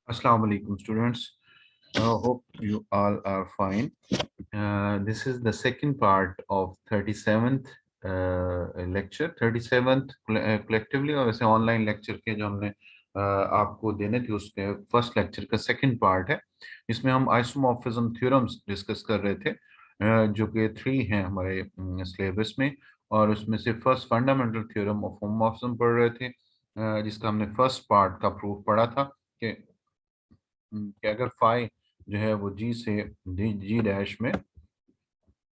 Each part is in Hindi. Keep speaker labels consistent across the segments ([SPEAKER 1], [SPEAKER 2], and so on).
[SPEAKER 1] Assalamu alaikum, students. Hope you all are fine. This is the second part of 37th lecture, 37th collectively और वैसे ऑनलाइन लेक्चर के जो हमने आपको देने थे उसके फर्स्ट लेक्चर का सेकंड पार्ट है। इसमें हम आइसोमॉर्फिज्म थ्योरम्स डिस्कस कर रहे थे, जो कि 3 हैं हमारे सिलेबस में, और उसमें से first fundamental theorem of homomorphism पढ़ रहे थे, जिसका हमने फर्स्ट पार्ट का प्रूफ पढ़ा था कि अगर फाई जो है वो जी से जी डैश में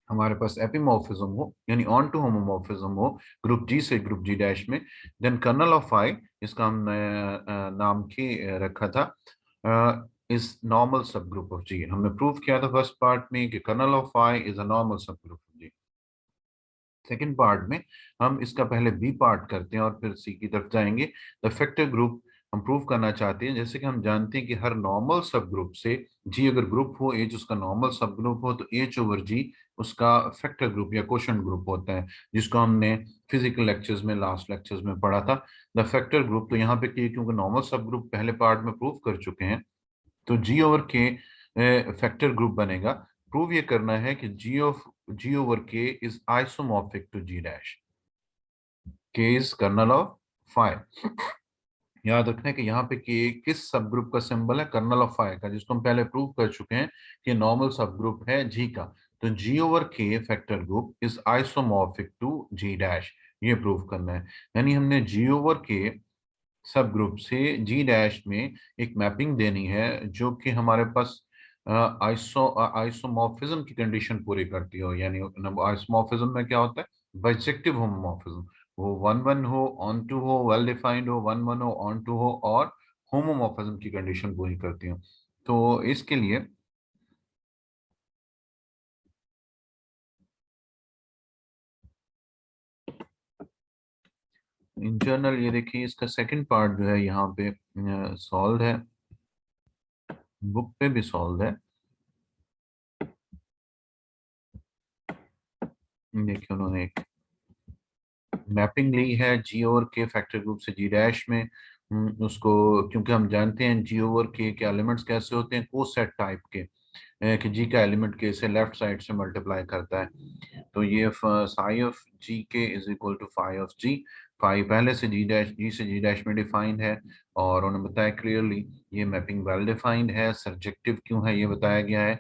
[SPEAKER 1] हमारे पास एपिमॉर्फिज्म हो, यानी ऑन टू होमोमॉर्फिज्म हो ग्रुप जी से ग्रुप जी डैश में, देन कर्नल ऑफ फाई, इसका हमने नाम की रखा था is normal subgroup of G. हमने प्रूव किया था फर्स्ट पार्ट में कि kernel of phi is a normal subgroup of G. Second part में हम इसका पहले बी पार्ट करते हैं और फिर सी की तरफ जाएंगे। द फैक्टर ग्रुप हम प्रूव करना चाहते हैं, जैसे कि हम जानते हैं कि हर नॉर्मल सब ग्रुप से जी अगर ग्रुप हो, एच उसका नॉर्मल सब ग्रुप हो, तो एच ओवर जी उसका फैक्टर ग्रुप या क्वोशंट ग्रुप होता है, जिसको हमने फिजिकल लेक्चर्स में लास्ट लेक्चर्स में पढ़ा था। द फैक्टर ग्रुप, तो यहाँ पे क्योंकि नॉर्मल सब ग्रुप पहले पार्ट में प्रूव कर चुके हैं, तो G over K factor group बनेगा। प्रूव ये करना है कि G over K is isomorphic to G dash, K is kernel of phi. याद रखना है कि यहाँ पे के किस सब ग्रुप का सिंबल है, कर्नल ऑफ फाई का, जिसको हम पहले प्रूव कर चुके हैं कि नॉर्मल सब ग्रुप है जी का। तो G over K factor group is isomorphic to G dash, ये प्रूव करना है। यानी हमने जी ओवर के सब ग्रुप से जी डैश में एक मैपिंग देनी है जो कि हमारे पास आइसोमॉर्फिज्म की कंडीशन पूरी करती हो। यानी आइसोमॉर्फिज्म में क्या होता है, बाइसेक्टिव होमोमॉर्फिज्म, वो वन वन हो, ऑन टू हो, वेल डिफाइंड हो, वन वन हो, ऑन टू हो, और होमोमॉर्फिज्म की कंडीशन पूरी करती हो। तो इसके लिए इन जनरल ये देखिए, इसका सेकंड पार्ट जो है यहाँ पे सॉल्व है, बुक पे भी सॉल्व है। देखिए उन्होंने एक मैपिंग ली है G over K factor group से जी डैश में। उसको क्योंकि हम जानते हैं जी ओवर के एलिमेंट्स कैसे होते हैं, कोसेट टाइप के, कि जी का एलिमेंट के से लेफ्ट साइड से मल्टीप्लाई करता है। तो ये Sai of G K is equal to phi of G. Phi पहले से जी से जी डैश में डिफाइंड है, और उन्होंने बताया क्लियरली ये मैपिंग वेल डिफाइंड है। सब्जेक्टिव क्यों है ये बताया गया है।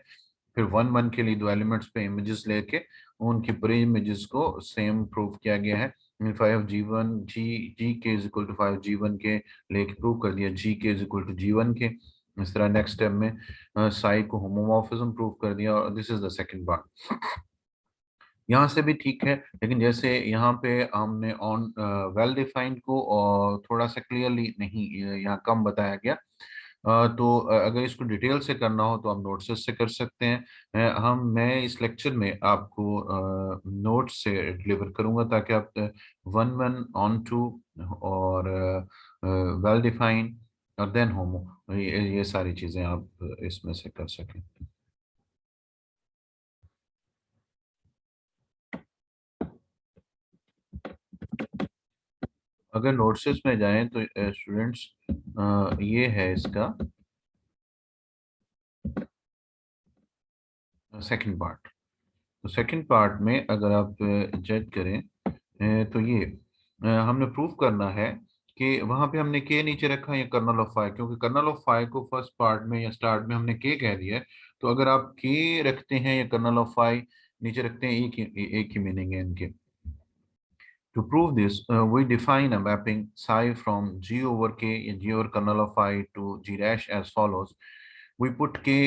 [SPEAKER 1] फिर वन वन के लिए दो एलिमेंट्स पे इमेजेस लेके उनकी पूरी इमेजेस को सेम प्रूव किया गया है। Five G one G K is equal to five G one K लेके प्रूव कर दिया, G K is equal to G one K. इस तरह नेक्स्ट स्टेप में साई को होमोमॉर्फिज्म प्रूव कर दिया, और this is the second part. यहाँ से भी ठीक है, लेकिन जैसे यहाँ पे हमने ऑन वेल डिफाइंड को और थोड़ा सा क्लियरली नहीं यहाँ कम बताया गया। तो अगर इसको डिटेल से करना हो तो आप नोट्स से कर सकते हैं। मैं इस लेक्चर में आपको नोट्स से डिलीवर करूंगा, ताकि आप वन वन ऑन टू और वेल डिफाइंड और देन होमो, ये सारी चीज़ें आप इसमें से कर सकें। अगर नोट्स में जाएं तो स्टूडेंट्स, ये है इसका सेकंड पार्ट। तो सेकंड पार्ट में अगर आप जज करें, तो ये हमने प्रूव करना है कि वहां पे हमने के नीचे रखा है या कर्नल ऑफ फाई, क्योंकि कर्नल ऑफ फाई को फर्स्ट पार्ट में या स्टार्ट में हमने के कह दिया है। तो अगर आप के रखते हैं या कर्नल ऑफ फाई नीचे रखते हैं, एक ही मीनिंग है इनके। To prove this, we define a mapping psi from G over K and G over kernel of phi to G dash as follows. We put K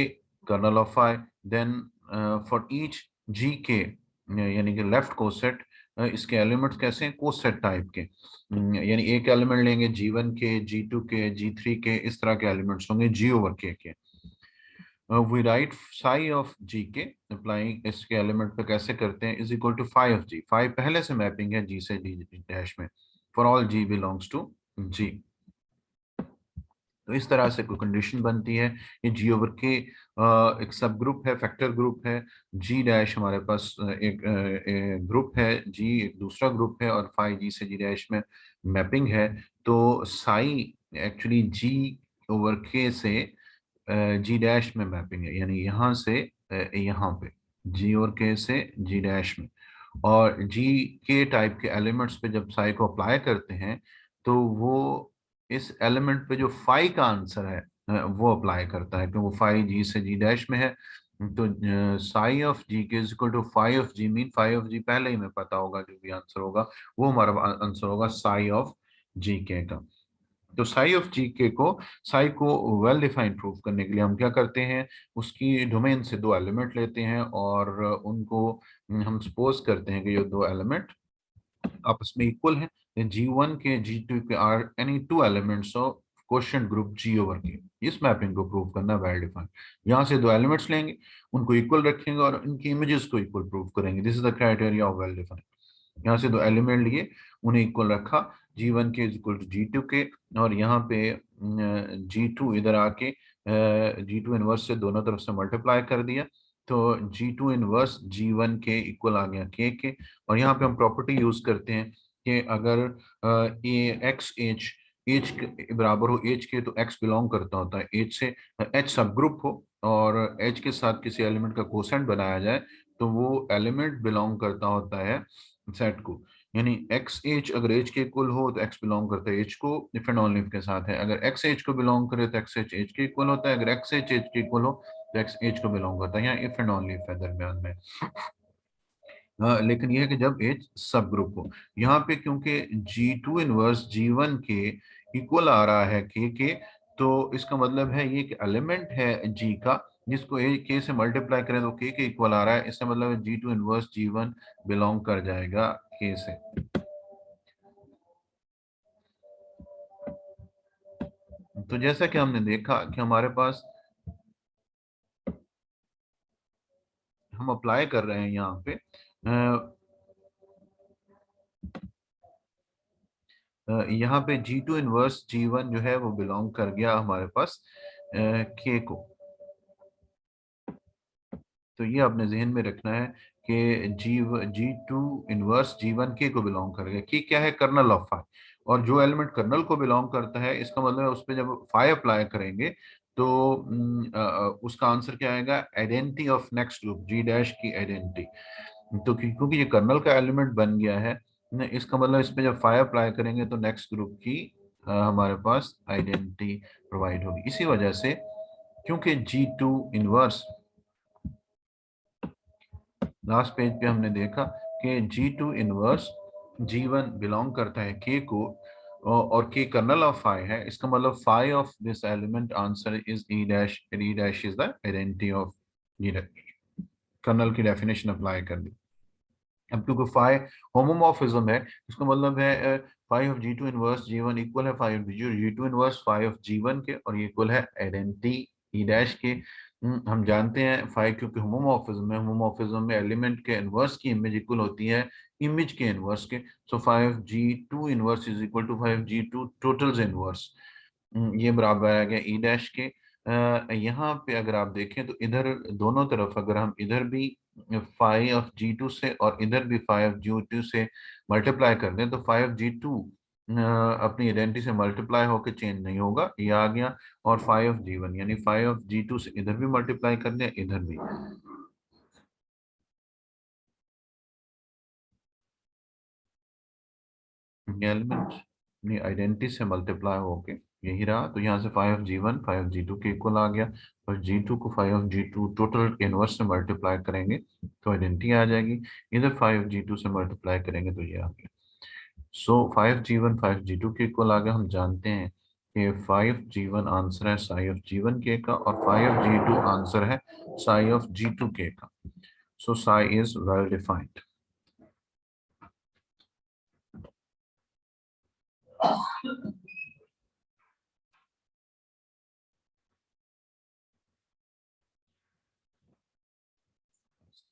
[SPEAKER 1] kernel of phi, then for each GK, यानी कि लेफ्ट कोसेट, इसके एलिमेंट्स कैसे हैं, कोसेट टाइप के। यानी एक एलिमेंट लेंगे G1 के, G2 के, G3 के, इस तरह के एलिमेंट्स होंगे G over K. We write psi of G K applying, इसके एलिमेंट पे कैसे करते हैं, is equal to phi of G. Phi पहले से मैपिंग है जी से जी डैश में, for all G belongs to G. तो इस तरह से कोई कंडीशन बनती है। ये जी ओवर के एक सब ग्रुप है, फैक्टर ग्रुप है। जी डैश हमारे पास एक ग्रुप है, जी एक दूसरा ग्रुप है, और फाई जी से जी डैश में मैपिंग है। तो साई एक्चुअली जी ओवर के से जी डैश में मैपिंग है, यानी यहाँ से यहाँ पे जी और के से जी डैश में, और जी के टाइप के एलिमेंट्स पे जब साई को अप्लाई करते हैं तो वो इस एलिमेंट पे जो फाई का आंसर है वो अप्लाई करता है, क्योंकि फाई जी से जी डैश में है। तो Sai of G K is equal to phi of G, mean phi of G पहले ही हमें पता होगा, जो भी आंसर होगा वो हमारा आंसर होगा साई ऑफ जी के का। तो साई ऑफ जी के को, साई को वेल डिफाइंड प्रूफ करने के लिए हम क्या करते हैं, उसकी डोमेन से दो एलिमेंट लेते हैं और उनको हम सपोज करते हैं कि ये दो एलिमेंट आपस में इक्वल है। G1 K G2 K are any two elements of quotient group G over K. इस मैपिंग को प्रूव करना वेल डिफाइंड। यहाँ से दो एलिमेंट्स लेंगे, उनको इक्वल रखेंगे और इनकी इमेजेस को इक्वल प्रूव करेंगे। This is the criteria of well defined. यहाँ से दो एलिमेंट लिए, उन्हें इक्वल रखा, G1 के इक्वल टू G2 के, और यहाँ पे G2 इधर आके G2 इनवर्स से दोनों तरफ से मल्टीप्लाई कर दिया, तो G2 इनवर्स G1 के इक्वल आ गया के। और यहाँ पे हम प्रॉपर्टी यूज करते हैं कि अगर ए एक्स एच एच बराबर हो एच के, तो एक्स बिलोंग करता होता है एच से, एच सब ग्रुप हो और एच के साथ किसी एलिमेंट का कोसेंट बनाया जाए तो वो एलिमेंट बिलोंग करता होता है सेट को। यानी एक्स एच अगर एच के इक्वल हो तो एक्स बिलोंग करता है एच को, इफ एंड ओनली इफ के साथ है। अगर एक्स एच को बिलोंग करे तो एक्स एच एच के इक्वल होता है, अगर एक्स एच एच के इक्वल हो तो एक्स एच को बिलोंग करता है। यहाँ इफ एंड ओनली इफ है दरम्यान में। लेकिन यह है कि जब एच सब ग्रुप हो, यहाँ पे क्योंकि G2 इनवर्स G1 के इक्वल आ रहा है के, तो इसका मतलब है ये कि एलिमेंट है G का, जिसको ए के से मल्टीप्लाई करें तो के इक्वल आ रहा है। इसका मतलब है G2 इनवर्स G1 बिलोंग कर जाएगा के से। तो जैसा कि हमने देखा कि हमारे पास, हम अप्लाई कर रहे हैं यहाँ पे यहाँ पे G2 इनवर्स G1 जो है वो बिलोंग कर गया हमारे पास के को। तो ये आपने जहन में रखना है कि G2 इनवर्स G1 के को बिलोंग कर गया। की क्या है, कर्नल ऑफ फाई, और जो एलिमेंट कर्नल को बिलोंग करता है इसका मतलब है उस पर जब फाई अप्लाई करेंगे तो उसका आंसर क्या आएगा, identity of next group G dash की आइडेंटिटी। तो क्योंकि ये कर्नल का एलिमेंट बन गया है इसका मतलब इस पे जब फाई अप्लाई करेंगे तो नेक्स्ट ग्रुप की हमारे पास आइडेंटिटी प्रोवाइड होगी। इसी वजह से क्योंकि G2 इनवर्स, लास्ट पेज पे हमने देखा कि G2 इनवर्स G1 बिलोंग करता है के को, और के कर्नल ऑफ फाई है। इसका मतलब phi of this element answer is E dash, E dash is the identity of G dash. Kernel की डेफिनेशन अप्लाई कर दी। अब क्योंकि फाई होमोमॉर्फिज्म है, इसका मतलब है phi of G2 inverse G1 equal है phi of G2 inverse phi of G1 K, और ये इक्वल है आइडेंटिटी ई डैश के। हम जानते हैं फाई क्योंकि होमोमॉर्फिज्म में एलिमेंट के इनवर्स की इमेज इक्वल होती है इमेज के इनवर्स के। So phi of G2 inverse is equal to phi of G2 totals inverse, ये बराबर आ गया ई डैश के। यहाँ पे अगर आप देखें तो इधर दोनों तरफ अगर हम इधर भी फाई ऑफ G2 से और इधर भी फाई ऑफ G2 से मल्टीप्लाई कर दें तो फाई ऑफ G2 अपनी आइडेंटिटी से मल्टीप्लाई होकर चेंज नहीं होगा, ये आ गया। और फाई ऑफ G1 यानी फाई ऑफ G2 से इधर भी मल्टीप्लाई कर दें इधर भी, एलिमेंट अपनी आइडेंटिटी से मल्टीप्लाई होके यही रहा। तो यहाँ से five of G1 five of G2 के इक्वल आ गया, और G2 को five of G2 total inverse से मल्टीप्लाई करेंगे तो आइडेंटिटी आ जाएगी। इधर फाइव ऑफ G2 से मल्टीप्लाई करेंगे तो ये आ गया। So five G1 five G2 के इक्वल आ गया। हम जानते हैं कि फाइव G1 आंसर है साई ऑफ G1 के का, और फाइव G2 आंसर है साई ऑफ G2 के का। So psi is well defined.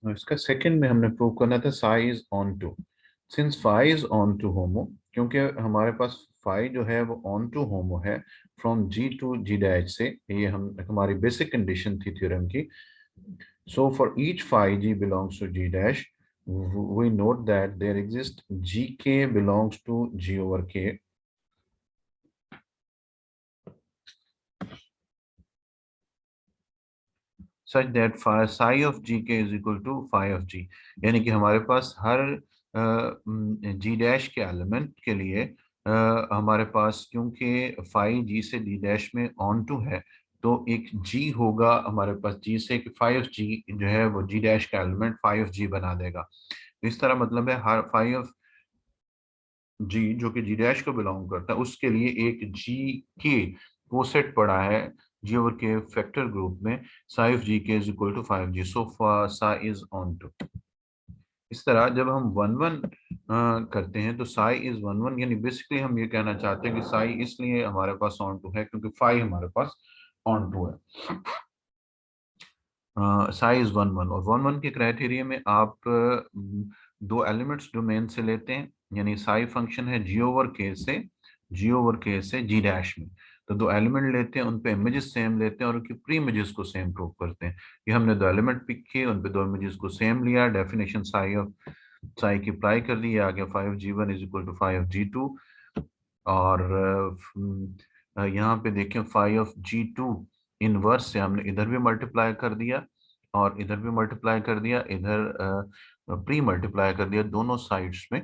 [SPEAKER 1] और इसका सेकंड में हमने प्रूव करना था psi is on to, since phi is on to homo, क्योंकि हमारे पास फाई जो है वो ऑन टू होमो है from G to G dash से, ये हम हमारी बेसिक कंडीशन थी थ्योरम की। So for each phi G belongs to G dash, we note that there exists gk belongs to g over k, such that psi of G K is equal to phi of G, यानी कि हमारे पास हर जी डैश के एलिमेंट के लिए हमारे पास, क्योंकि फाई जी से डी डैश में ऑन टू है, तो एक जी होगा हमारे पास जी से, कि फाई ऑफ जी जो है वो जी डैश का एलिमेंट फाई ऑफ जी बना देगा। इस तरह मतलब है हर फाई ऑफ जी जो कि जी डैश को बिलोंग करता है उसके लिए एक जी के कोसेट पड़ा है G over K factor group में, psi of G K is equal to five G, so psi is on टू। इस तरह जब हम वन वन करते हैं तो साई इज वन वन, यानी बेसिकली हम ये कहना चाहते हैं कि साई इसलिए हमारे पास ऑन टू है क्योंकि फाई हमारे पास ऑन टू है। साइज वन वन, और वन वन के क्राइटेरिया में आप दो एलिमेंट्स डोमेन से लेते हैं, यानी साई फंक्शन है जी ओवर के से जी डैश में, तो दो एलिमेंट लेते हैं, उन पे इमेजेस सेम लेते हैं और उनकी प्री इमेजेस को सेम प्रूव करते हैं। ये हमने दो एलिमेंट पिक किए, उन पे दो इमेजेस को सेम लिया, डेफिनेशन साई की अप्लाई कर दी, आ गया five G one is equal to five G two. और यहाँ पे देखें phi of G two inverse से हमने इधर भी मल्टीप्लाई कर दिया और इधर भी मल्टीप्लाई कर दिया, इधर प्री मल्टीप्लाई कर दिया दोनों साइड्स में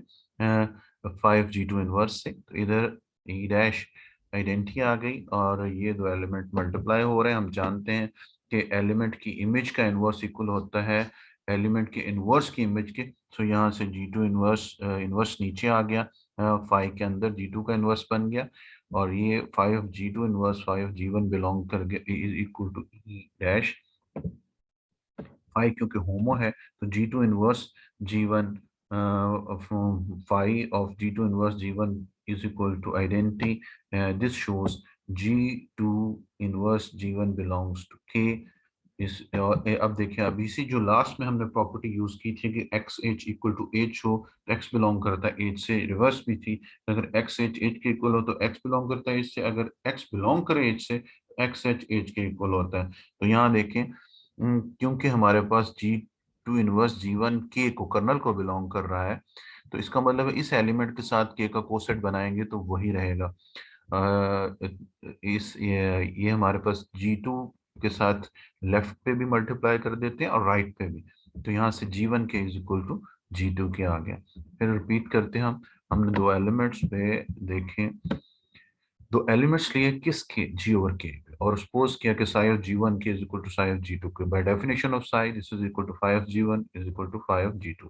[SPEAKER 1] फाइव जी टू इनवर्स से, तो इधर ई डैश आइडेंटिटी आ गई और ये दो एलिमेंट मल्टीप्लाई हो रहे हैं। हम जानते हैं कि एलिमेंट की इमेज का इनवर्स इक्वल होता है एलिमेंट के इनवर्स की इमेज के, तो यहाँ से जी टू इनवर्स इनवर्स नीचे आ गया, फाइव के अंदर जी टू का इनवर्स बन गया, और ये five G two inverse phi G one belong कर गया is equal to E dash phi, क्योंकि होमो है तो G two inverse G one phi of G two inverse G one is equal to identity, this shows G two inverse G one belongs to K. इस और अब देखिए अभी सी जो लास्ट में हमने प्रॉपर्टी यूज की थी कि X H equal to H हो, एक्स बिलोंग करता है एच से, रिवर्स भी थी, अगर एक्स एच एच के इक्वल हो तो एक्स बिलोंग करता है एच से, अगर एक्स बिलोंग करे एच से एक्स एच एच के इक्वल होता है। तो यहाँ देखें क्योंकि हमारे पास G two inverse G one K को कर्नल को बिलोंग कर रहा है, तो इसका मतलब है इस एलिमेंट के साथ के का कोसेट बनाएंगे तो वही रहेगा। ये हमारे पास जी टू के साथ लेफ्ट पे भी मल्टीप्लाई कर देते हैं और राइट पे भी, तो यहाँ से G one K is equal to G two K आ गया। फिर रिपीट करते हैं हम, हमने दो एलिमेंट्स पे देखें, दो एलिमेंट्स लिए किसके जी ओवर के पे, और सपोज किया कि psi of G one K is equal to psi of G two K, by definition of psi this is equal to phi of G one is equal to phi of G two.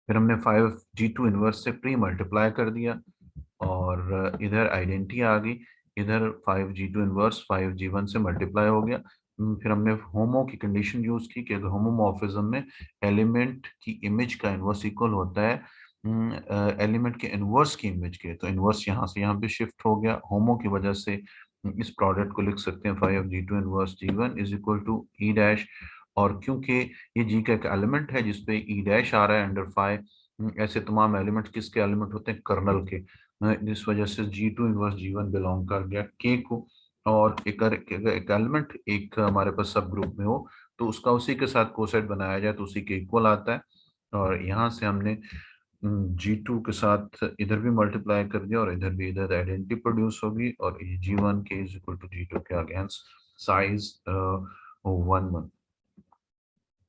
[SPEAKER 1] फिर हमने phi of G two inverse से प्री मल्टीप्लाई कर दिया और इधर आइडेंटिटी आ गई, इधर phi G two inverse phi G one से मल्टीप्लाई हो गया। फिर हमने होमो की कंडीशन यूज की कि अगर होमोमॉर्फिज्म में एलिमेंट की इमेज का इनवर्स इक्वल होता है एलिमेंट के इनवर्स की इमेज के, तो इनवर्स यहाँ से यहाँ पे शिफ्ट हो गया होमो की वजह से। इस प्रोडक्ट को लिख सकते हैं five G two inverse G one is equal to E dash, और क्योंकि ये जी का एक एलिमेंट है जिसपे ई डैश आ रहा है अंडर फाइव, ऐसे तमाम एलिमेंट किसके एलिमेंट होते हैं कर्नल के, जिस वजह से G two inverse G one belong कर गया के को। और एक एलिमेंट एक हमारे पास सब ग्रुप में हो तो उसका उसी के साथ कोसेट बनाया जाए तो उसी के इक्वल आता है, और यहाँ से हमने जी टू के साथ इधर भी मल्टीप्लाई कर दिया और इधर भी, इधर आइडेंटिटी प्रोड्यूस होगी और G one K is equal to G two K आगे, हेंस साइज वन वन।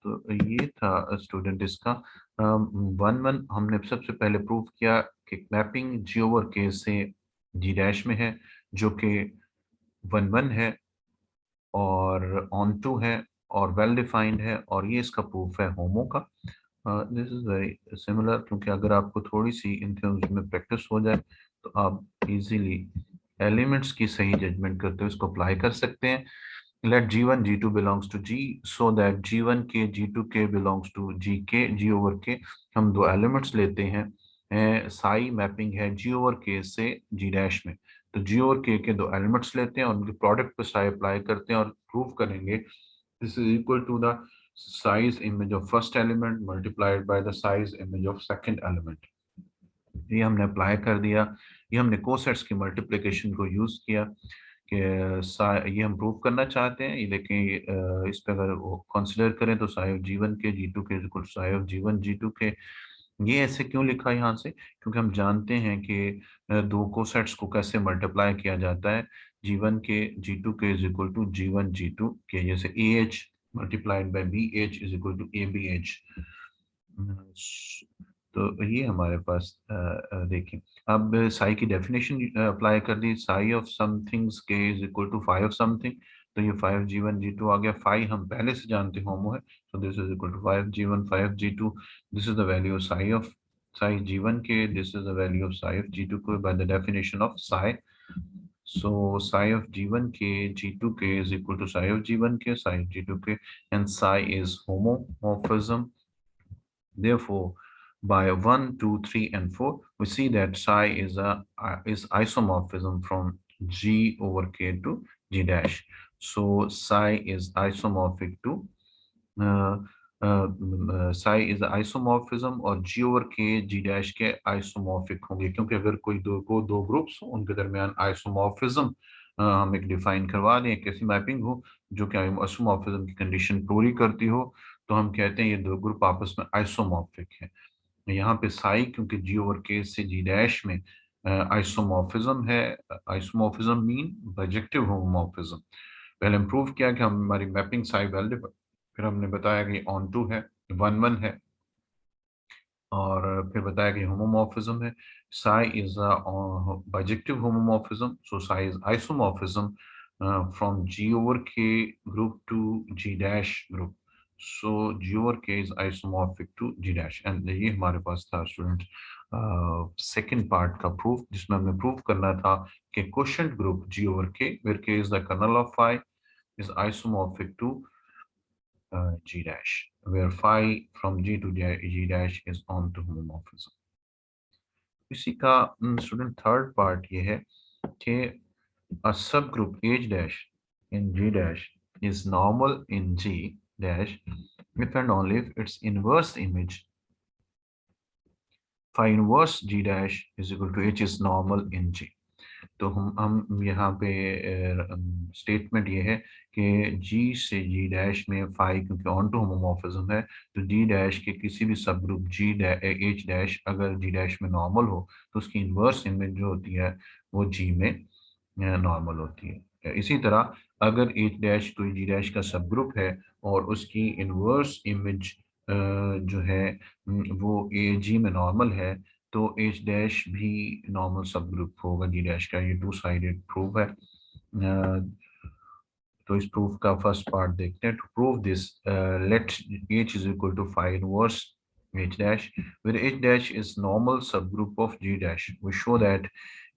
[SPEAKER 1] तो ये था स्टूडेंट इसका वन वन। हमने सबसे पहले प्रूव किया कि मैपिंग जी ओवर के से जी डैश में है जो कि वन वन है और ऑन टू है और वेल डिफाइंड है, और ये इसका प्रूफ है होमो का। दिस इज वेरी सिमिलर, क्योंकि अगर आपको थोड़ी सी इन टर्म्स में प्रैक्टिस हो जाए तो आप इजीली एलिमेंट्स की सही जजमेंट करते हुए इसको अप्लाई कर सकते हैं। let g1 g2 belongs to g so that g1 k g2 k belongs to gk g over k। हम दो एलिमेंट्स लेते हैं, साई मैपिंग है g ओवर k से g डैश में, तो g ओवर k के दो एलिमेंट्स लेते हैं और उनके प्रोडक्ट पे साई अप्लाई करते हैं और प्रूव करेंगे this is equal to the size image of first element multiplied by the size image of second element. ये हमने अप्लाई कर दिया, ये हमने कोसेट्स की मल्टीप्लिकेशन को यूज किया कि ये हम प्रूव करना चाहते हैं। ये देखें इस पे अगर कंसिडर करें तो Sai of G one K G two K equal psi of G one G two K, ये ऐसे क्यों लिखा यहाँ से, क्योंकि हम जानते हैं कि दो को सेट्स को कैसे मल्टीप्लाई किया जाता है। G1 के G2 के is equal to G1 G2 K, जैसे AH multiplied by BH is equal to ABH। तो ये हमारे पास देखें। अब साई की डेफिनेशन अप्लाई कर दी, psi of somethings K is equal to phi of something. तो ये 5G1 G2 आ गया। फाई हम पहले से जानते हैं होमो है, so this is equal to 5G1 5G2। this is the value of psi G1 k, this is the value of psi of G2 k by the definition of psi। so psi of G1 k G2 k is equal to psi of G1 k psi of G2 k, and psi is homomorphism। Therefore, by 1, 2, 3, and 4, we see that psi is isomorphism from G over K to G dash। So psi is isomorphic to uh, psi is the isomorphism, और G over K G dash के isomorphic होंगे, क्योंकि अगर कोई दो ग्रुप्स हो उनके दरमियान isomorphism हम एक डिफाइन करवा दें, एक ऐसी मैपिंग हो जो कि आइसोमॉर्फिज्म की कंडीशन पूरी करती हो, तो हम कहते हैं ये दो ग्रुप आपस में आइसोमॉर्फिक है। यहाँ पे साई क्योंकि जी ओवर के से जी डैश में आइसोमॉर्फिज्म है। Isomorphism mean bijective homomorphism. पहले हम प्रूव किया कि हमारी मैपिंग साई वैलिड, फिर हमने बताया कि ऑन टू है, 1 1 है, और फिर बताया कि होमोमॉर्फिज्म है। Sai is bijective homomorphism, so psi is isomorphism from G over K group to G dash group। so G over K is isomorphic to G dash, and ये हमारे पास था स्टूडेंट सेकेंड पार्ट का प्रूफ, जिसमें हमें प्रूव करना था कि quotient group G over K where K is the kernel of phi is isomorphic to G dash, where phi from G to G dash is on to homomorphism। इसी का स्टूडेंट थर्ड पार्ट ये है कि a subgroup H dash in G dash is normal in G dash if and only if its inverse image phi inverse G dash is equal to H is normal in G। तो हम यहाँ पे स्टेटमेंट ये है कि G से G डैश में फाई क्योंकि ऑन टू होमोमॉर्फिज्म है, तो G डैश के किसी भी सब ग्रुप H डैश अगर G डैश में नॉर्मल हो तो उसकी इन्वर्स इमेज जो होती है वो G में नॉर्मल होती है। इसी तरह अगर H डैश कोई G डैश का सब ग्रुप है और उसकी इन्वर्स इमेज जो है वो G में नॉर्मल है, तो H डैश भी नॉर्मल सब ग्रुप होगा G डैश का। ये टू साइडेड प्रूफ है। तो इस प्रूफ का फर्स्ट पार्ट देखते हैं। To prove this let H is equal to phi inverse H dash where H dash is normal subgroup of G dash, we show that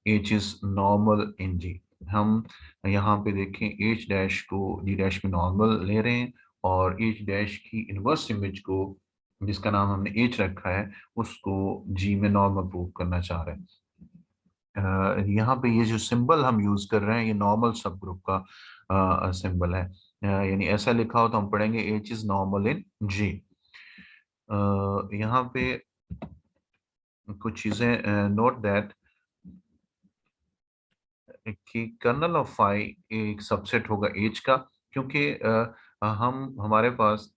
[SPEAKER 1] H is normal in G। हम यहाँ पे देखें H dash को G dash में नॉर्मल ले रहे हैं और H dash की इनवर्स इमेज को जिसका नाम हमने H रखा है उसको G में नॉर्मल प्रूव करना चाह रहे हैं। यहाँ पे ये जो सिंबल हम यूज कर रहे हैं ये नॉर्मल सब ग्रुप का सिंबल है। यानी ऐसा लिखा हो तो हम पढ़ेंगे H is normal in G। यहाँ पे कुछ चीजें नोट दैट कि कर्नल ऑफ फाई एक सबसेट होगा H का, क्योंकि हम हमारे पास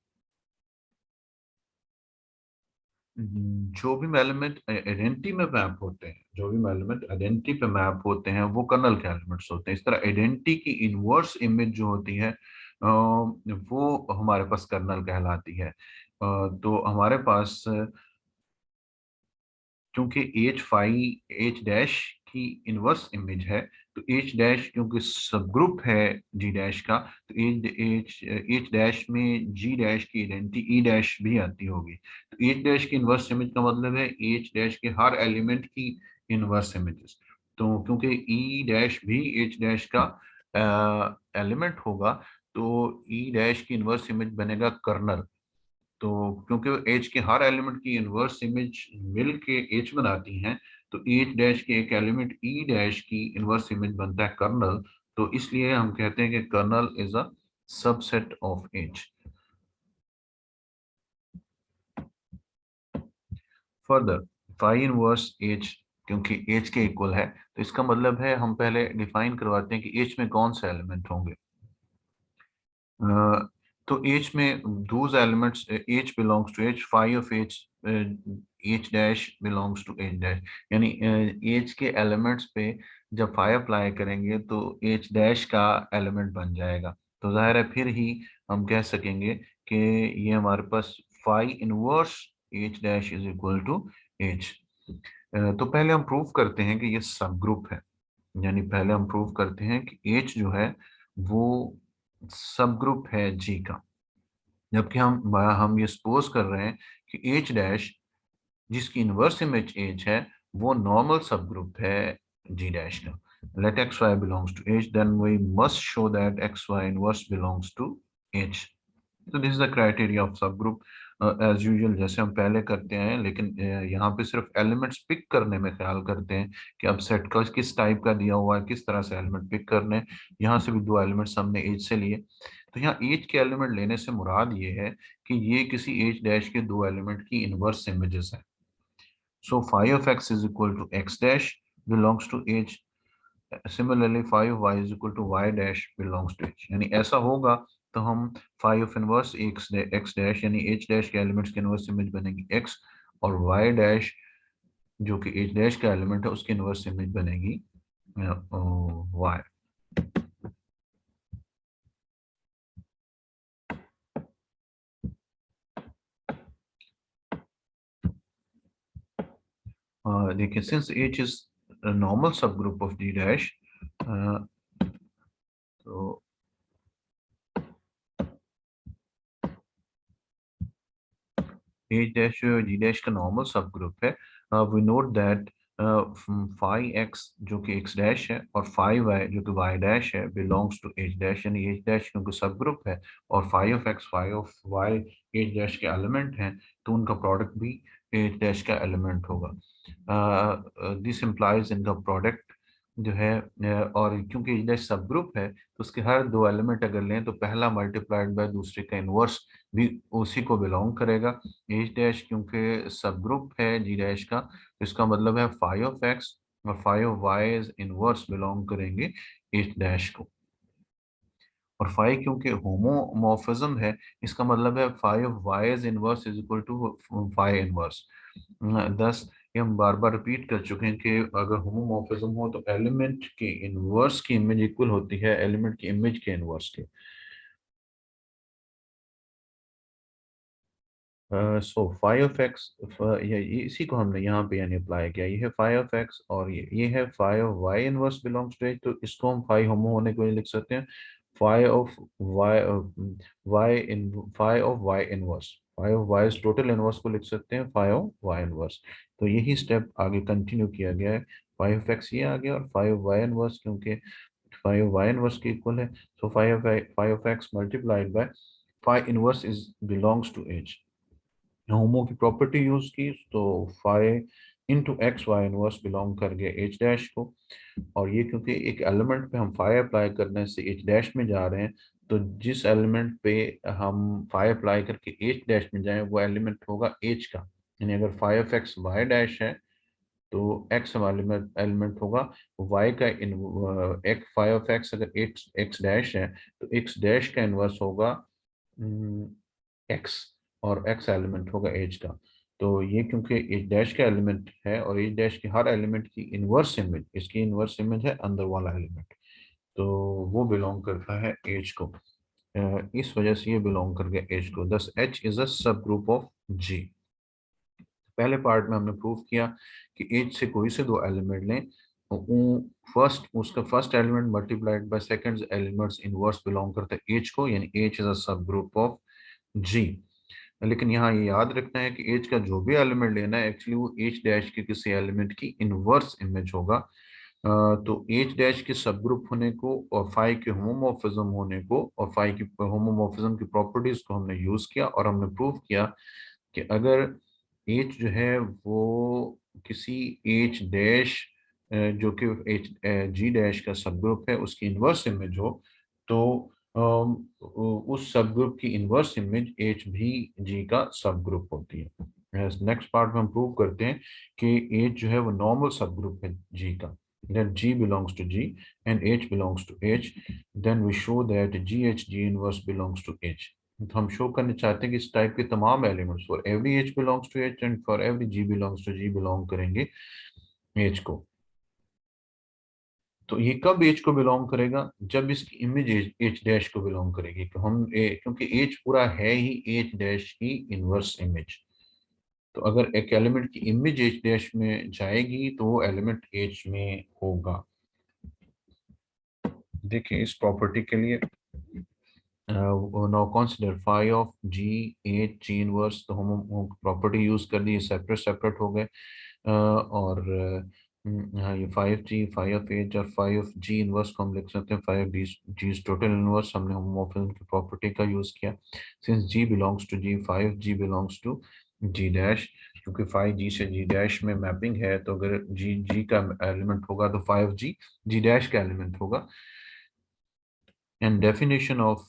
[SPEAKER 1] जो भी एलिमेंट आइडेंटिटी में मैप होते हैं, जो भी एलिमेंट आइडेंटिटी पे मैप होते हैं वो कर्नल के एलिमेंट्स होते हैं। इस तरह आइडेंटिटी की इनवर्स इमेज जो होती है वो हमारे पास कर्नल कहलाती है। तो हमारे पास क्योंकि H फाई H डैश की इनवर्स इमेज है, तो H डैश क्योंकि सब ग्रुप है G डैश का, तो H डैश में G डैश की आइडेंटिटी E डैश भी आती होगी। तो H डैश की इनवर्स इमेज का मतलब है H डैश के हर एलिमेंट की इनवर्स इमेजेस। तो क्योंकि E डैश भी H डैश का एलिमेंट होगा, तो E डैश की इनवर्स इमेज बनेगा कर्नल। तो क्योंकि एच के हर एलिमेंट की इनवर्स इमेज मिल के एच बनाती हैं, तो एच डैश के एक एलिमेंट ई डैश की इनवर्स इमेज बनता है कर्नल। तो इसलिए हम कहते हैं कि kernel is a subset of H. Further phi inverse H क्योंकि एच के इक्वल है, तो इसका मतलब है हम पहले डिफाइन करवाते हैं कि एच में कौन से एलिमेंट होंगे। तो एच में those elements H belongs to H, phi of H H dash belongs to H dash, यानी एच के एलिमेंट्स पे जब फाई अप्लाई करेंगे तो एच डैश का एलिमेंट बन जाएगा। तो जाहिर है फिर ही हम कह सकेंगे कि ये हमारे पास phi inverse H dash is equal to H. तो पहले हम प्रूव करते हैं कि ये सब ग्रुप है, यानी पहले हम प्रूव करते हैं कि एच जो है वो सब ग्रुप है जी का। जबकि हम ये सपोज कर रहे हैं कि एच डैश जिसकी इनवर्स इमेज एच है वो नॉर्मल सब ग्रुप है जी डैश का। Let X Y belongs to H, then we must show that X Y inverse belongs to H. तो this is the criteria of subgroup as usual, जैसे हम पहले करते हैं, लेकिन यहाँ पे सिर्फ एलिमेंट्स पिक करने में ख्याल करते हैं कि अब सेट का किस टाइप का दिया हुआ है, किस तरह से एलिमेंट पिक करने हैं। यहाँ से भी दो एलिमेंट्स हमने एज से लिए, तो यहाँ एज के एलिमेंट लेने से मुराद ये है कि ये किसी एज डैश के दो एलिमेंट की इनवर्स इमेजेस है। सो phi of x is equal to x dash belongs to h. Similarly phi of y is equal to y dash belongs to h, यानी ऐसा होगा तो हम phi of inverse x dash यानी h dash के एलिमेंट्स की इनवर्स इमेज बनेगी x, और y dash जो कि h dash का एलिमेंट है उसकी इनवर्स इमेज बनेगी y। देखिए since h is a normal subgroup of g dash, तो एच डैश जी डैश का नॉर्मल सब ग्रुप है। We note that phi X जो कि एक्स डैश है और फाई वाई जो कि वाई डैश है बिलोंग्स टू एच डैश, यानी एच डैश क्योंकि सब ग्रुप है और phi of X phi of Y H dash के एलिमेंट हैं, तो उनका प्रोडक्ट भी एच डैश का एलिमेंट होगा। दिस इम्प्लाइज इनका प्रोडक्ट जो है और क्योंकि एच डैश सब ग्रुप है तो उसके हर दो एलिमेंट अगर लें तो पहला मल्टीप्लाइड बाय दूसरे का इनवर्स भी उसी को बिलोंग करेगा। एच डैश क्योंकि सब ग्रुप है जी डैश का, तो इसका मतलब है फाई ऑफ एक्स और phi of Y inverse belong करेंगे एच डैश को। और फाई क्योंकि होमोमॉर्फिज्म है, इसका मतलब है phi of Y inverse is equal to phi inverse. Thus ये हम बार बार रिपीट कर चुके हैं कि अगर होमोमॉर्फिज्म हो तो एलिमेंट की इनवर्स की इमेज इक्वल होती है एलिमेंट की इमेज के इनवर्स के। सो फाई ऑफ एक्स, ये इसी को हमने यहाँ पे यानी अप्लाई किया, ये है फाई ऑफ एक्स और ये है phi of Y inverse belongs to H, तो इसको हम फाई होमो होने के लिए लिख सकते हैं phi of Y Y in phi of Y inverse, phi of Y total inverse को लिख सकते हैं फाई ऑफ वाई इनवर्स। तो यही स्टेप आगे कंटिन्यू किया गया है, फाई ऑफ एक्स ये आ गया और फाई ऑफ वाई इनवर्स क्योंकि फाई ऑफ वाई इनवर्स के इक्वल है, so phi of X multiplied by phi inverse is belongs to H. Homo की प्रॉपर्टी यूज की तो phi into X Y inverse belong कर गया एच डैश को, और ये क्योंकि एक एलिमेंट पे हम फाई अप्लाई करने से एच डैश में जा रहे हैं, तो जिस एलिमेंट पे हम फाई अप्लाई करके एच डैश में जाएं वो एलिमेंट होगा एच का, यानी अगर phi of X Y dash है तो एक्स एलिमेंट एलिमेंट होगा वाई का इन एक फाई ऑफ एक्स अगर एक्स एक्स डैश है तो एक्स डैश का इनवर्स होगा एक्स, और एक्स एलिमेंट होगा एज का। तो ये क्योंकि एच डैश का एलिमेंट है और एच डैश के हर एलिमेंट की इनवर्स इमेज, इसकी इनवर्स इमेज है अंदर वाला एलिमेंट, तो वो बिलोंग करता है एज को। इस वजह से ये बिलोंग कर गया एज को, दस एच इज अ सब ग्रुप ऑफ जी। पहले पार्ट में हमने प्रूव किया कि एज से कोई से दो एलिमेंट लें तो फर्स्ट उसका first element multiplied by second elements inverse belong करता है एच को, यानी एच इज अ सब ग्रुप ऑफ जी। लेकिन यहाँ ये याद रखना है कि एच का जो भी एलिमेंट लेना है एक्चुअली वो एच डैश के किसी एलिमेंट की इनवर्स इमेज होगा। तो एच डैश के सब ग्रुप होने को और फाई के होमोमॉर्फिज्म होने को और फाई की होमोमॉर्फिज्म की प्रॉपर्टीज को हमने यूज किया और हमने प्रूव किया कि अगर एच जो है वो किसी एच डैश जो कि एच जी डैश का सब ग्रुप है उसकी इनवर्स इमेज हो, तो उस सब ग्रुप की इनवर्स इमेज एच भी जी का सब ग्रुप होती है। नेक्स्ट पार्ट में हम प्रूव करते हैं कि एच जो है वो नॉर्मल सब ग्रुप है जी का, that G belongs to G and H belongs to H, then we show that GH G inverse belongs to H. तो हम शो करना चाहते हैं कि इस टाइप के तमाम elements for every H belongs to H and for every G belongs to G belong करेंगे एच को। तो ये कब एच को बिलोंग करेगा, जब इसकी इमेज एच डैश को बिलोंग करेगी। तो क्योंकि एच पूरा है ही एच डैश की इनवर्स इमेज, तो अगर एक एलिमेंट की इमेज एच डैश में जाएगी तो वो एलिमेंट एच में होगा। देखिए इस प्रॉपर्टी के लिए now consider phi of G H G inverse, तो हम प्रॉपर्टी यूज कर दी, सेपरेट सेपरेट हो गए। और हाँ, ये five G five of H और फाइव ऑफ जी इनवर्स को हम लिख सकते हैं five D G total inverse. हमने होमोमोर्फिज्म की प्रॉपर्टी का यूज किया। Since G belongs to G, five G belongs to G dash, क्योंकि फाइव जी से जी डैश में मैपिंग है, तो अगर जी जी का एलिमेंट होगा तो फाइव जी जी डैश का एलिमेंट होगा। एंड डेफिनेशन ऑफ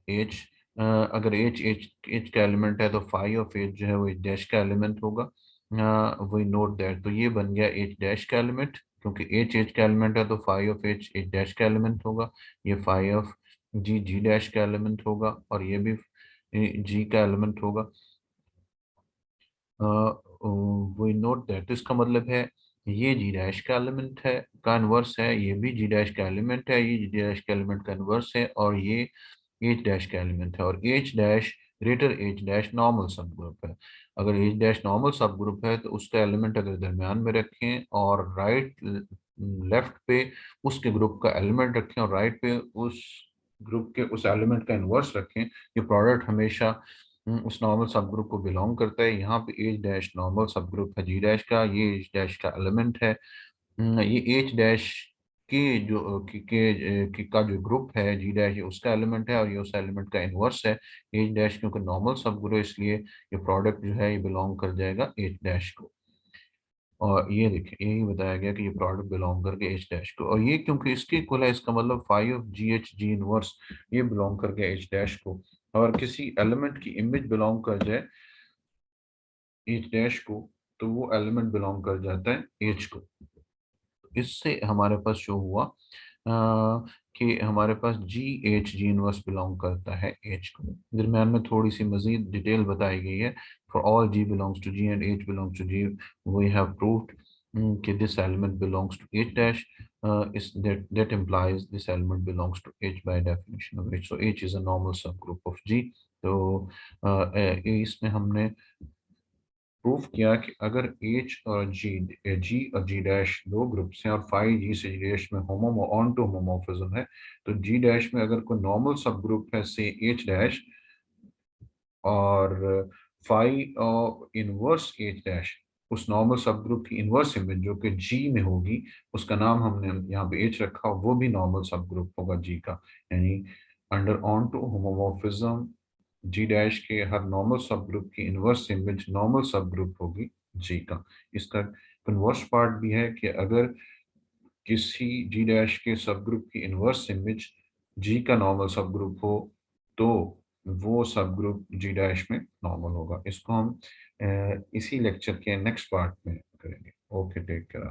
[SPEAKER 1] एच, अगर एच एच एच का एलिमेंट है तो फाइव ऑफ एच जो है वो एच डैश का एलिमेंट होगा। वही नोट दैट, तो ये बन गया एच डैश का एलिमेंट, क्योंकि एच एच का एलिमेंट है तो five of H H dash का एलिमेंट होगा। ये five of G G dash का एलिमेंट होगा और ये भी जी का एलिमेंट होगा। वी नोट दैट, इसका मतलब है ये जी डैश का एलिमेंट है, का इनवर्स है, ये भी जी डैश का एलिमेंट है, ये जी डैश का एलिमेंट का इनवर्स है, और ये एच डैश का एलिमेंट है। और H dash greater H dash normal subgroup है। अगर H dash normal subgroup है तो उसका एलिमेंट अगर दरमियान में रखें और राइट लेफ्ट पे उसके ग्रुप का एलिमेंट रखें और राइट पे उस ग्रुप के उस एलिमेंट का इनवर्स रखें, ये प्रोडक्ट हमेशा उस नॉर्मल सब ग्रुप को बिलोंग करता है। यहाँ पे H dash normal subgroup है जी डैश का, ये एच डैश का एलिमेंट है। ये एच डैश के जो का जो ग्रुप है जी डैश, ये उसका एलिमेंट है और ये उस एलिमेंट का इनवर्स है। एच डैश क्योंकि नॉर्मल सब ग्रुप है इसलिए ये प्रोडक्ट जो है ये बिलोंग कर जाएगा एच डैश को। और ये देखिए यही बताया गया कि ये प्रोडक्ट बिलोंग करके एच डैश को, और ये क्योंकि इसके इक्वल है इसका मतलब five G H G inverse ये बिलोंग करके एच डैश को। और किसी एलिमेंट की इमेज बिलोंग कर जाए एच डैश को तो वो एलिमेंट बिलोंग कर जाता है एच को। इससे हमारे पास शो हुआ कि हमारे पास G H G inverse belong करता है एच को। दरम्यान में थोड़ी सी मजीद डिटेल बताई गई है। For all G belongs to G and H belongs to G, we have proved कि this element belongs to H dash, is that implies this element belongs to H by definition of H. So H is a normal subgroup of G. तो इसमें हमने प्रूफ किया कि अगर एच और जी और जी डैश दो ग्रुप्स हैं और फाइव जी से जी डैश में होमो ऑन टू होमोमॉर्फिज्म है, तो जी डैश में अगर कोई नॉर्मल सब ग्रुप है से एच डैश और फाइव और इनवर्स एच डैश, उस नॉर्मल सब ग्रुप की इनवर्स इमेज जो कि जी में होगी उसका नाम हमने यहाँ पे एच रखा, वो भी नॉर्मल सब ग्रुप होगा जी का। यानी under onto homomorphism G dash के हर नॉर्मल सब ग्रुप की inverse image normal subgroup होगी जी का। इसका कन्वर्स पार्ट भी है कि अगर किसी जी डैश के सब ग्रुप की इनवर्स इमेज जी का नॉर्मल सब ग्रुप हो तो वो सब ग्रुप जी डैश में नॉर्मल होगा। इसको हम इसी लेक्चर के नेक्स्ट पार्ट में करेंगे। Okay, take care.